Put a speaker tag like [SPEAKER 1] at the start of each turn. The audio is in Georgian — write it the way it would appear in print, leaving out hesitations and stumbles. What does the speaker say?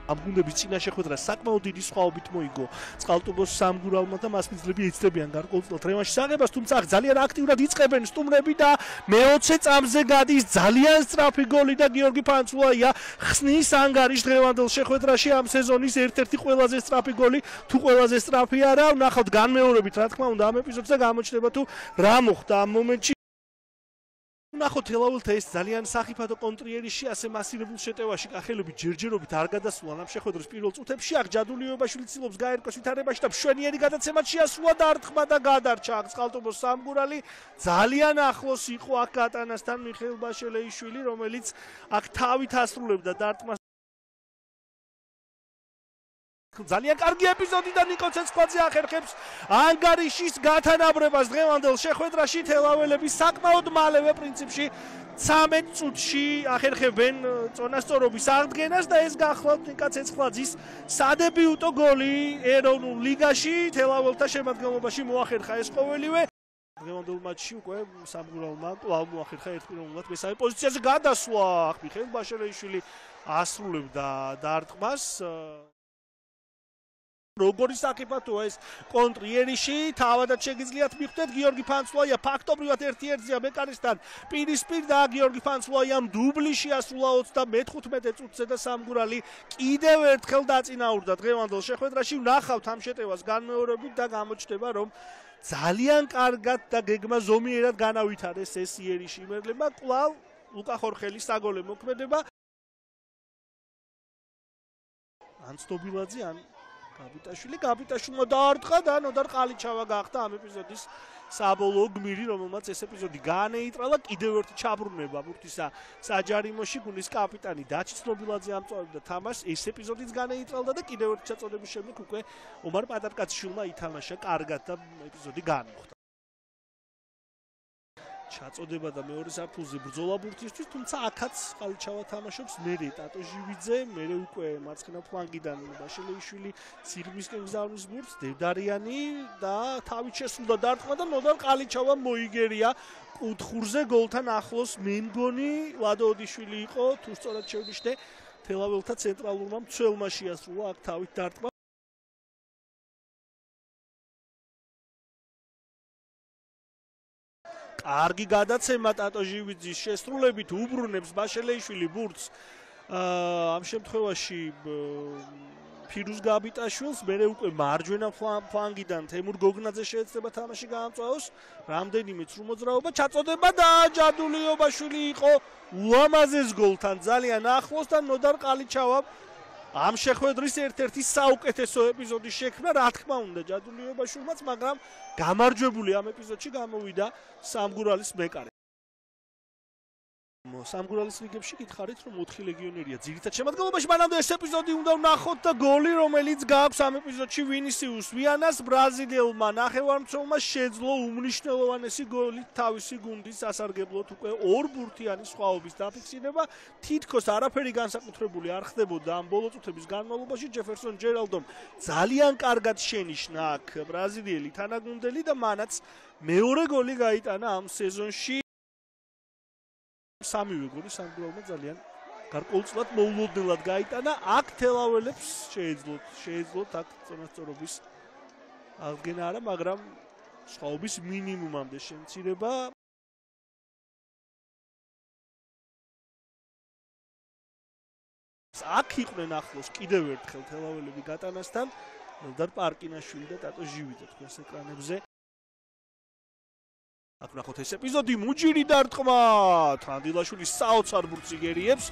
[SPEAKER 1] ამ გუნდების წინა შეხვედრა საკმაოდ დიდი სხვაობით მოიგო წყალტუბოს სამგურალმა და მას მიძლები ეცდებიან გარკვეულწილად რევანშის აღებას, თუმცა ძალიან აქტიურად იწყებენ სტუმრები და მე-20 წამზე გადის ძალიან სწრაფი გოლი და გიორგი ფანცულაია ხსნის ანგარიშს დღევანდელ შეხვედრაში ამ სეზონის ერთ-ერთი ყველაზე სწრაფი გოლი, თუ ყველაზე სწრაფი არა, ვნახავთ განმეორებით რა თქმა უნდა ამ ეპიზოდს და გამოჩნდება თუ რა მოხდა ამ მომენტში. ნახოთ თელავილთა ეს ძალიან სახიფათო კონტრიერში ასე მასირებულ შეტევაში კახელები ჯერჯერობით არ გადასულან ამ შეხვედრის პირველ წუთებში. აქ ჯადულიოებაშვილი ცდილობს გაერკვეს ვითარებაში და მშვენიერი გადაცემაც შეასრულა და არტყმა და გადარჩა აქ წყალტუბოს სამგურალი. ძალიან ახლოს იყო აქ გატანასთან მიხეილ ბაშელეიშვილი, რომელიც აქ თავით ასრულებდა დარტყმას. ძალიან კარგი ეპიზოდი და ნიკო ცეცხლაძე ახერხებს ანგარიშის გათანაბრებას დღევანდელ შეხვედრაში. თელაველები საკმაოდ მალევე პრინციპში 13 წუთში ახერხებენ წონასწორობის აღდგენას და ეს გახლავთ ნიკა ცეცხლაძის სადებიუტო გოლი ეროვნულ ლიგაში. თელაველთა შემადგენლობაში მოახერხა ეს ყოველივე. დღევანდელ მატჩში უკვე სამგურალმა კვლავ მოახერხა ერთპიროვნულად მესამე პოზიციაზე გადასვლა. მიხეილ ბაშელეიშვილი ასრულებდა დარტყმას. როგორი საკიფათოა ეს კონტრიერიში, თავადაც შეგიძლიათ მიხვდეთ გიორგი ფანცულაია ფაქტობრივად ერთ-ერთზეა მეკარისთან პირისპირ და გიორგი ფანცულაიამ დუბლი შეასრულა 35 წუთზე და სამგურალი კიდევ ერთხელ დაწინაურდა დღევანდელ შეხვედრაში. ვნახავთ ამ შეტევას განმეორებით და გამოჩნდება რომ ძალიან კარგად და გეგმა ზომიერად განავითარეს ეს იერიში იმერლებმა. კვლავ ლუკა ხორხელის საგოლე მოქმედება. ან სტობილაძე ან კაპიტაშვილმა დაარტყა და ნოდარ ყალიჩავა გახდა ამ ეპიზოდის საბოლოო გმირი, რომელმაც ეს ეპიზოდი გაანეიტრალა. კიდევ ერთი ჩაბრუნება ბურთისა საჯარიმოში, გუნდის კაპიტანი დაჩი ცნობილაძე ამწვავებდა თამაშს, ეს ეპიზოდიც გაანეიტრალდა და კიდევ ერთი ჩაწოდების შემდეგ უკვე ომარ პატარკაციშვილმა ითამაშა კარგად და ეპიზოდი გაანოხდა. ჩაწოდება და მეორე საფულზე ბრძოლა ბურთისთვის, თუმცა აქაც ყალიჩავა თამაშობს მერე ტატო ჟივიძე, მერე უკვე მარცხენა ფლანგიდან ბაშელეიშვილი სიღრმისკენ გზავნის ბურთს, დევდარიანი და თავით შესრულდა დარტყმა და ნოდარ ყალიჩავა მოიგერია კუთხურზე გოლთან ახლოს. მე მგონი ლადო ოდიშვილი იყო, თუ სწორად შევნიშნე, თელაველთა ცენტრალურმა მცველმა შეასრულა აქ თავით დარტყმა. კარგი გადაცემა ტატო ჟივიძის შესრულებით უბრუნებს ბაშელეიშვილი ბურთს ამ შემთხვევაში ფირუზ გაბიტაშვილს. მერე უკვე მარჯვენა ფლანგიდან თემურ გოგნაძე შეეცდება თამაში გაამწვავოს. რამდენიმე ცრუ მოძრაობა ჩაწოდება და ჯადულიოებაშვილი იყო ულამაზეს გოლთან ძალიან ახლოს და ნოდარ ყალიჩავა ამ შეხვედრის ერთ-ერთი საუკეთესო ეპიზოდის შექმნა. რა თქმა უნდა ჯადულიოებაშვილმაც, მაგრამ გამარჯვებული ამ ეპიზოდში გამოვიდა სამგურალის მეკარე. სამგურალის რიგებში გითხარით რომ 4 ლეგიონერია ძირითად შემადგენლობაში. მანამდე ეს ეპიზოდი უნდა ვნახოთ და გოლი რომელიც გააქვს ამ ეპიზოდში ვინისიუს ვიანას ბრაზილიელმა ნახევარმცველმა შეძლო უმნიშვნელოვანესი გოლი თავისი გუნდის სასარგებლოდ. უკვე ორ ბურთიანი სხვაობის დაფიქსირება. თითქოს არაფერი განსაკუთრებული არ ხდებოდა ამ ბოლო წუთების განმავლობაში. ჯეფერსონ ჯერალდომ ძალიან კარგად შენიშნა აქ ბრაზილიელი თანაგუნდელი და მანაც მეორე გოლი გაიტანა ამ სეზონში. სამივე გოლი სამგურალმა ძალიან გარკვეულწილად მოულოდნელად გაიტანა. აქ თელაველებს შეეძლოთ აქ წონასწორობის აღდგენა არა, მაგრამ სხვაობის მინიმუმამდე შემცირება. აქ იყვნენ ახლოს კიდევ ერთხელ თელაველები გატანასთან ელდარ პარკინაშვილი და ტატო ჟივიძე თქვენს ეკრანებზე. აქ ვნახოთ ეს ეპიზოდი, მუჯირი დარტყმა, თანდილაშვილის საოცარ ბურთს იგერიებს.